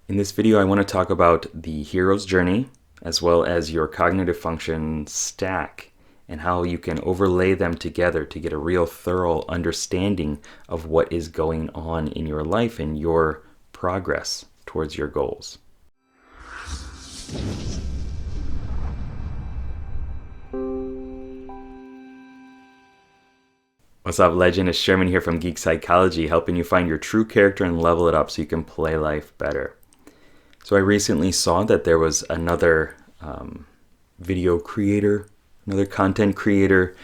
In this video, I want to talk about the hero's journey, as well as your cognitive function stack, and how you can overlay them together to get a real thorough understanding of what is going on in your life and your progress towards your goals. What's up, legend? It's Sherman here from Geek Psychology, helping you find your true character and level it up so you can play life better. So I recently saw that there was another video creator, another content creator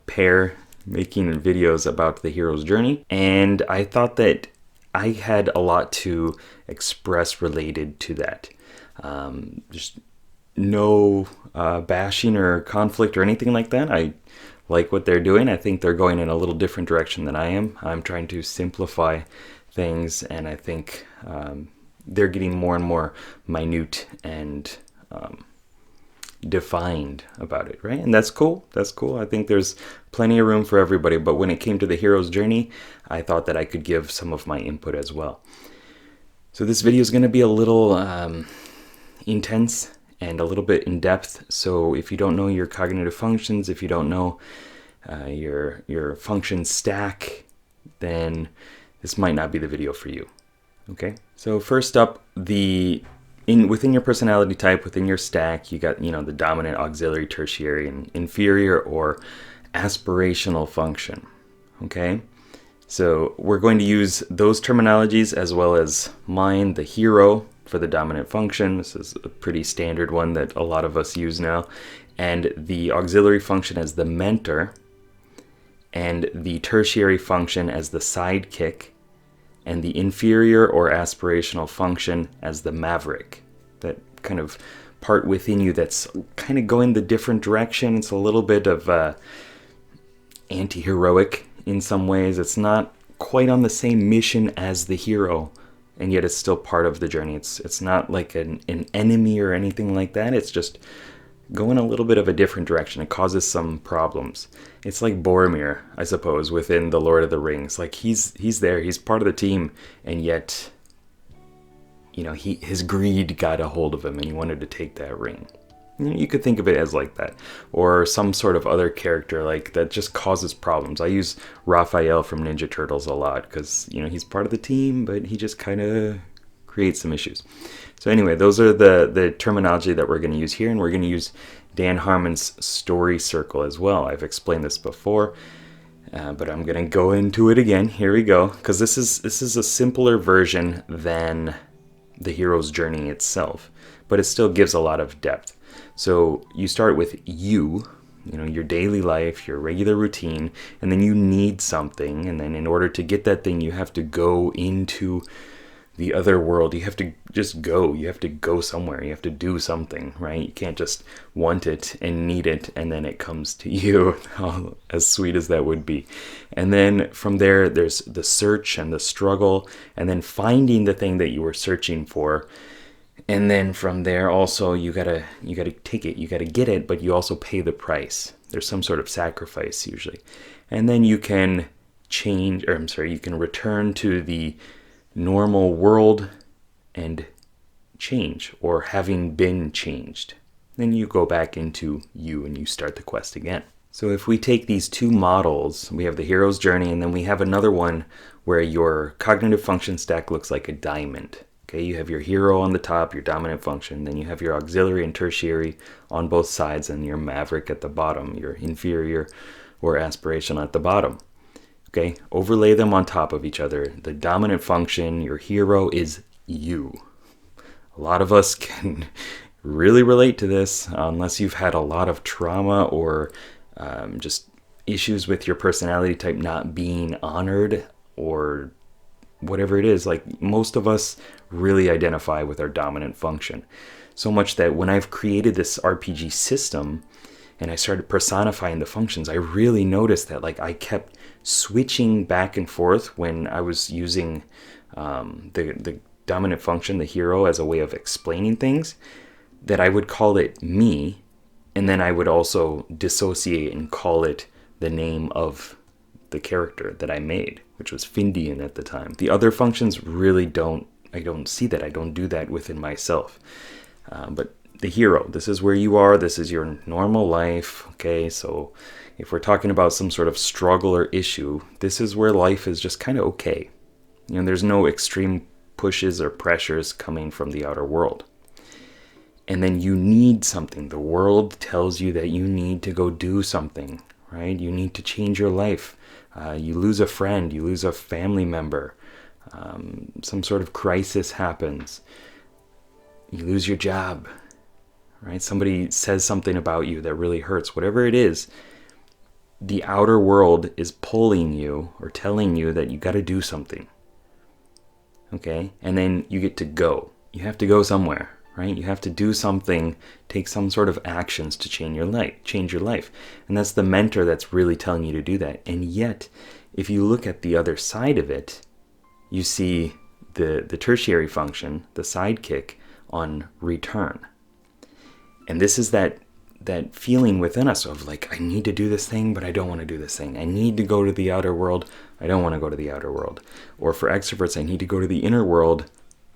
pair making videos about the hero's journey. And I thought that I had a lot to express related to that. Just no bashing or conflict or anything like that. I like what they're doing. I think they're going in a little different direction than I am. I'm trying to simplify things, and I think they're getting more and more minute and defined about it, right? And that's cool. That's cool. I think there's plenty of room for everybody. But when it came to the hero's journey, I thought that I could give some of my input as well. So this video is going to be a little intense and a little bit in depth. So if you don't know your cognitive functions, if you don't know your function stack, then this might not be the video for you. Okay. So first up, within your personality type, within your stack, you got the dominant, auxiliary, tertiary, and inferior or aspirational function. Okay. So we're going to use those terminologies as well as mine, the hero, for the dominant function. This is a pretty standard one that a lot of us use now. And the auxiliary function as the mentor, and the tertiary function as the sidekick, and the inferior or aspirational function as the maverick. That kind of part within you that's kind of going the different direction. It's a little bit of anti-heroic in some ways. It's not quite on the same mission as the hero, and yet it's still part of the journey. It's not like an enemy or anything like that. It's just going a little bit of a different direction. It causes some problems. It's like Boromir, I suppose, within the Lord of the Rings. Like he's there, he's part of the team, and yet, his greed got a hold of him, and he wanted to take that ring. You could think of it as like that, or some sort of other character like that just causes problems. I use Raphael from Ninja Turtles a lot because he's part of the team, but he just kind of creates some issues. So anyway, those are the terminology that we're going to use here, and we're going to use Dan Harmon's story circle as well. I've explained this before, but I'm going to go into it again. Here we go, because this is a simpler version than the hero's journey itself, but it still gives a lot of depth. So you start with your daily life, your regular routine, and then you need something, and then in order to get that thing, you have to go into the other world. You have to just go. You have to go somewhere. You have to do something, right? You can't just want it and need it and then it comes to you, as sweet as that would be. And then from there, there's the search and the struggle, and then finding the thing that you were searching for. And then from there also, you gotta take it, you gotta get it, but you also pay the price. There's some sort of sacrifice usually. And then you can you can return to the normal world and change, or having been changed. Then you go back into you and you start the quest again. So if we take these two models, we have the hero's journey, and then we have another one where your cognitive function stack looks like a diamond. Okay, you have your hero on the top, your dominant function, then you have your auxiliary and tertiary on both sides, and your maverick at the bottom, your inferior or aspirational at the bottom. Okay, overlay them on top of each other. The dominant function, your hero, is you. A lot of us can really relate to this, unless you've had a lot of trauma or just issues with your personality type not being honored, or whatever it is. Like, most of us really identify with our dominant function. So much that when I've created this RPG system and I started personifying the functions, I really noticed that I kept switching back and forth when I was using the dominant function, the hero, as a way of explaining things, that I would call it me, and then I would also dissociate and call it the name of the character that I made, which was Findian at the time. The other functions really don't don't see that. I don't do that within myself. But the hero, this is where you are. This is your normal life. Okay, so if we're talking about some sort of struggle or issue, this is where life is just kind of okay. There's no extreme pushes or pressures coming from the outer world. And then you need something. The world tells you that you need to go do something, right? You need to change your life. You lose a friend, you lose a family member. Some sort of crisis happens. You lose your job, right? Somebody says something about you that really hurts. Whatever it is, the outer world is pulling you or telling you that you got to do something. Okay? And then you get to go. You have to go somewhere, right? You have to do something, take some sort of actions to change your life. And that's the mentor that's really telling you to do that. And yet, if you look at the other side of it, you see the tertiary function, the sidekick, on return. And this is that feeling within us of like, I need to do this thing, but I don't want to do this thing. I need to go to the outer world. I don't want to go to the outer world. Or for extroverts, I need to go to the inner world.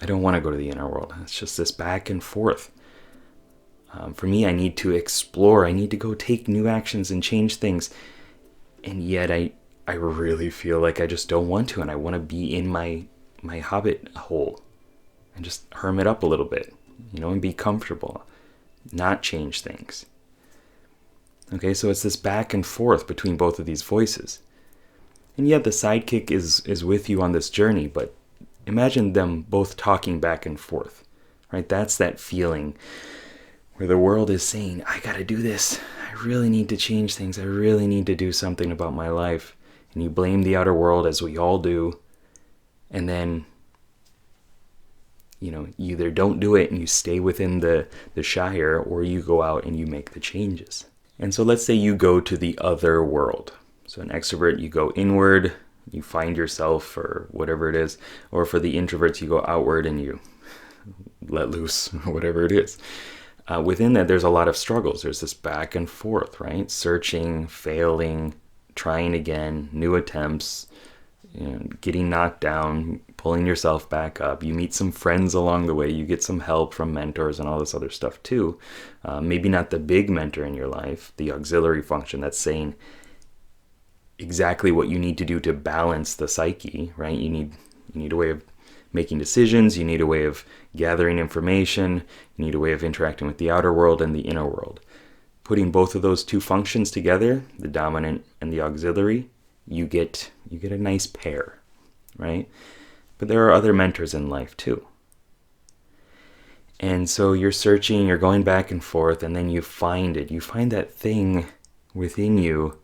I don't want to go to the inner world. It's just this back and forth. For me, I need to explore. I need to go take new actions and change things. And yet I really feel like I just don't want to. And I want to be in my hobbit hole and just hermit up a little bit, and be comfortable, not change things. Okay, so it's this back and forth between both of these voices. And yet the sidekick is with you on this journey, but imagine them both talking back and forth, right? That's that feeling where the world is saying, I gotta do this. I really need to change things. I really need to do something about my life. And you blame the outer world, as we all do. And then, you either don't do it and you stay within the Shire, or you go out and you make the changes. And so let's say you go to the other world. So an extrovert, you go inward, you find yourself or whatever it is. Or for the introverts, you go outward and you let loose, whatever it is. Within that, there's a lot of struggles. There's this back and forth, right? Searching, failing, trying again, new attempts, getting knocked down, pulling yourself back up. You meet some friends along the way. You get some help from mentors and all this other stuff too. Maybe not the big mentor in your life, the auxiliary function that's saying exactly what you need to do to balance the psyche, right? You need a way of making decisions. You need a way of gathering information. You need a way of interacting with the outer world and the inner world. Putting both of those two functions together, the dominant and the auxiliary, you get a nice pair, right? But there are other mentors in life too. And so you're searching, you're going back and forth, and then you find it. You find that thing within you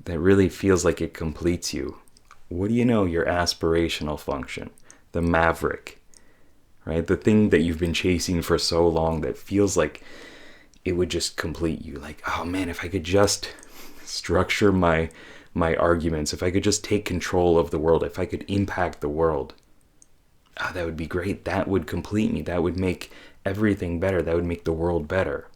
that really feels like it completes you. What do you know? Your aspirational function, the Maverick, right? The thing that you've been chasing for so long that feels like it would just complete you. Like, oh man, if I could just structure my arguments, if I could just take control of the world, if I could impact the world, that would be great. That would complete me. That would make everything better. That would make the world better.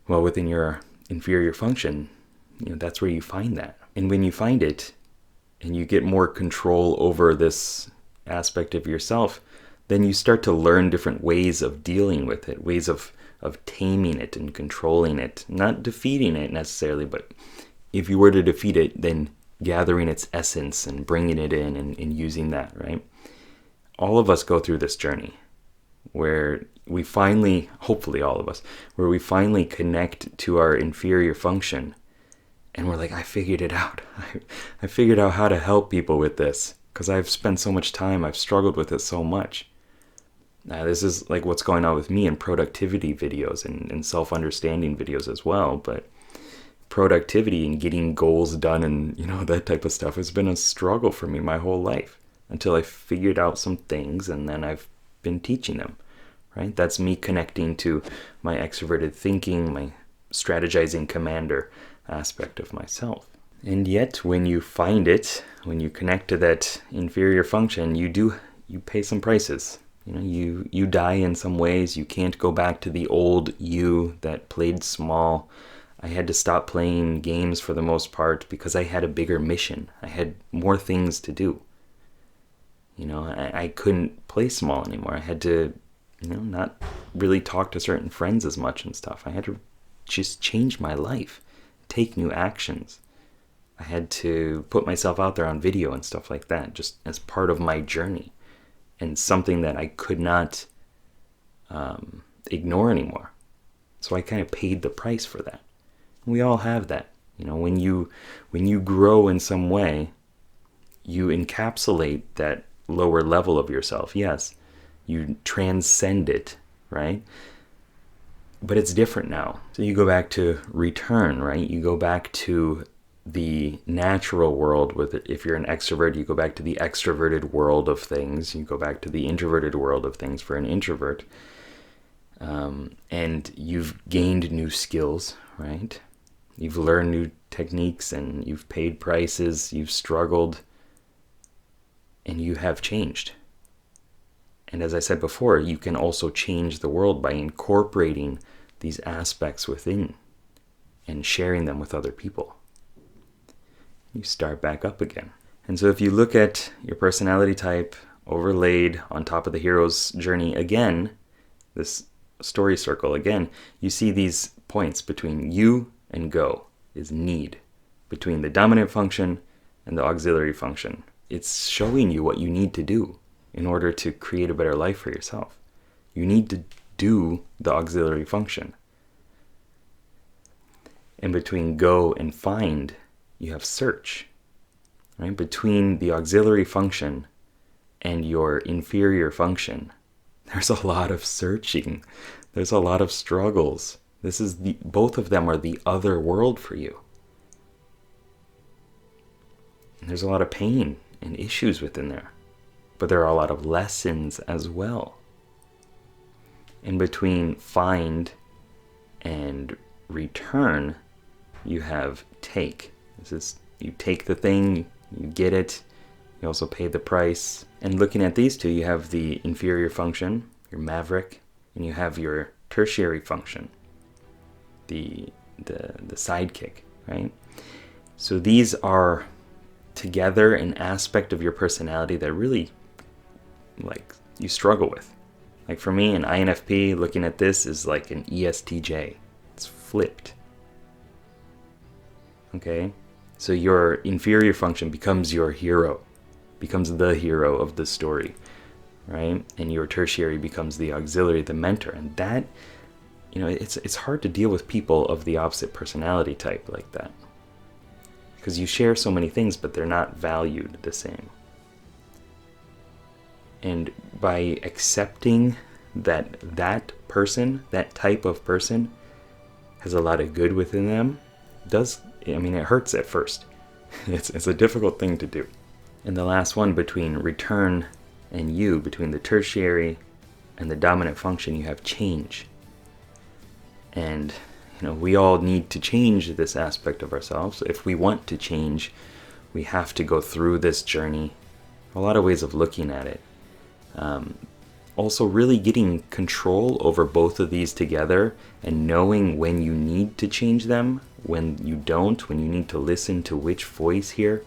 Well, within your inferior function, that's where you find that. And when you find it and you get more control over this aspect of yourself, then you start to learn different ways of dealing with it, ways of taming it and controlling it, not defeating it necessarily, but if you were to defeat it, then gathering its essence and bringing it in and using that, right? All of us go through this journey where we finally, hopefully all of us, where we finally connect to our inferior function and we're like, I figured it out. I figured out how to help people with this because I've spent so much time, I've struggled with it so much. This is like what's going on with me in productivity videos and self-understanding videos as well, but productivity and getting goals done and that type of stuff has been a struggle for me my whole life until I figured out some things and then I've been teaching them, right? That's me connecting to my extroverted thinking, my strategizing commander aspect of myself. And yet when you find it, when you connect to that inferior function, you pay some prices. You die in some ways. You can't go back to the old you that played small. I had to stop playing games for the most part because I had a bigger mission. I had more things to do. I couldn't play small anymore. I had to, not really talk to certain friends as much and stuff. I had to just change my life, take new actions. I had to put myself out there on video and stuff like that, just as part of my journey, and something that I could not ignore anymore. So I kind of paid the price for that. We all have that. When you grow in some way, you encapsulate that lower level of yourself. Yes, you transcend it, right? But it's different now. So you go back to return, right? You go back to the natural world with it. If you're an extrovert, you go back to the extroverted world of things. You go back to the introverted world of things for an introvert. And you've gained new skills, right? You've learned new techniques and you've paid prices, you've struggled, and you have changed. And as I said before, you can also change the world by incorporating these aspects within and sharing them with other people. You start back up again. And so if you look at your personality type overlaid on top of the hero's journey again, this story circle again, you see these points between you and go is need, between the dominant function and the auxiliary function. It's showing you what you need to do in order to create a better life for yourself. You need to do the auxiliary function. And between go and find, you have search. Right? Between the auxiliary function and your inferior function, there's a lot of searching. There's a lot of struggles. Both of them are the other world for you. And there's a lot of pain and issues within there. But there are a lot of lessons as well. In between find and return, you have take. You take the thing, you get it, you also pay the price. And looking at these two, you have the inferior function, your Maverick, and you have your tertiary function, the sidekick, right? So these are together an aspect of your personality that really, you struggle with. Like for me, an INFP, looking at this is like an ESTJ. It's flipped. Okay? So your inferior function becomes your hero, becomes the hero of the story, right? And your tertiary becomes the auxiliary, the mentor. And that, it's hard to deal with people of the opposite personality type like that. Because you share so many things, but they're not valued the same. And by accepting that person, that type of person, has a lot of good within them, it hurts at first. It's a difficult thing to do. And the last one, between return and you, between the tertiary and the dominant function, you have change. And we all need to change this aspect of ourselves. If we want to change, we have to go through this journey. A lot of ways of looking at it. Also really getting control over both of these together and knowing when you need to change them, when you don't, when you need to listen to which voice here.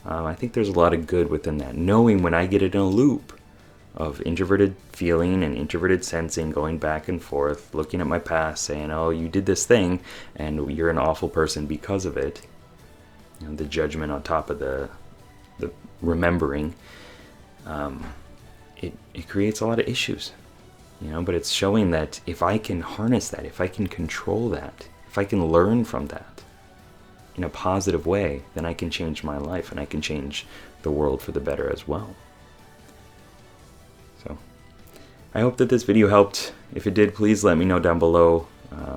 I think there's a lot of good within that. Knowing when I get in a loop of introverted feeling and introverted sensing, going back and forth, looking at my past, saying, oh, you did this thing and you're an awful person because of it. The judgment on top of the remembering. It creates a lot of issues, but it's showing that if I can harness that, if I can control that, if I can learn from that in a positive way, then I can change my life and I can change the world for the better as well. So I hope that this video helped. If it did, please let me know down below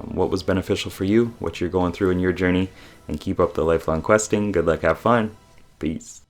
what was beneficial for you, what you're going through in your journey, and keep up the lifelong questing. Good luck, have fun. Peace.